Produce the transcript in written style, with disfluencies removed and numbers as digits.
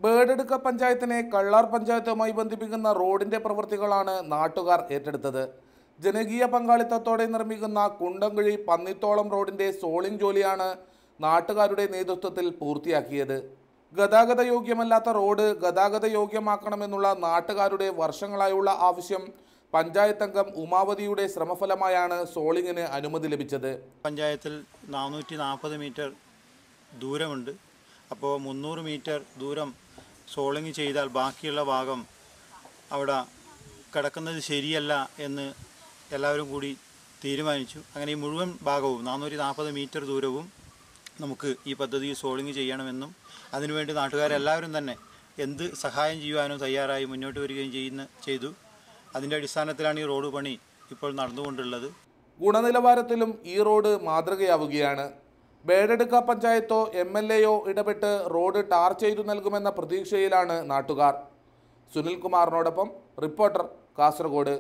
ബേഡെടുക്ക പഞ്ചായത്തിനെ കള്ളാർ പഞ്ചായത്തുമായി ബന്ധിപ്പിക്കുന്ന റോഡിന്റെ പ്രവൃത്തികളാണ് നാട്ടുകാർ ഏറ്റെടുത്തത്. ജനകീയ പങ്കാളിത്തത്തോടെ നിർമ്മിക്കുന്ന കുണ്ടംകുഴി പന്നിത്തോളം റോഡിന്റെ സോളിംഗ് ജോലിയാണ് നാട്ടുകാരുടെ നേതൃത്വത്തിൽ പൂർത്തിയാക്കിയത്. ഗതാഗത യോഗ്യമല്ലാത്ത റോഡ് ഗതാഗത യോഗ്യമാക്കണമെന്നുള്ള നാട്ടുകാരുടെ വർഷങ്ങളായുള്ള ആവശ്യം പഞ്ചായത്ത് അംഗം ഉമാവതിയുടെ ശ്രമഫലമായാണ് സോളിങ്ങിന് അനുമതി ലഭിച്ചത്. പഞ്ചായത്തിൽ 440 മീറ്റർ ദൂരമുണ്ട്. അപ്പോൾ 300 മീറ്റർ ദൂരം സോളിങ് ചെയ്താൽ ബാക്കിയുള്ള ഭാഗം അവിടെ കിടക്കുന്നത് ശരിയല്ല എന്ന് എല്ലാവരും കൂടി തീരുമാനിച്ചു. അങ്ങനെ ഈ മുഴുവൻ ഭാഗവും 440 മീറ്റർ ദൂരവും നമുക്ക് ഈ പദ്ധതിയിൽ സോളിങ് ചെയ്യണമെന്നും അതിനുവേണ്ടി നാട്ടുകാരെല്ലാവരും തന്നെ എന്ത് സഹായം ചെയ്യുവാനും തയ്യാറായി മുന്നോട്ട് വരികയും ചെയ്തു. അതിൻ്റെ അടിസ്ഥാനത്തിലാണ് ഈ റോഡ് പണി ഇപ്പോൾ നടന്നുകൊണ്ടുള്ളത്. ഗുണനിലവാരത്തിലും ഈ റോഡ് മാതൃകയാവുകയാണ്. ബേഡെടുക്ക പഞ്ചായത്തോ MLAയോ ഇടപെട്ട് റോഡ് ടാർ ചെയ്തു നൽകുമെന്ന പ്രതീക്ഷയിലാണ് നാട്ടുകാർ. സുനിൽകുമാറിനോടൊപ്പം റിപ്പോർട്ടർ, കാസർഗോഡ്.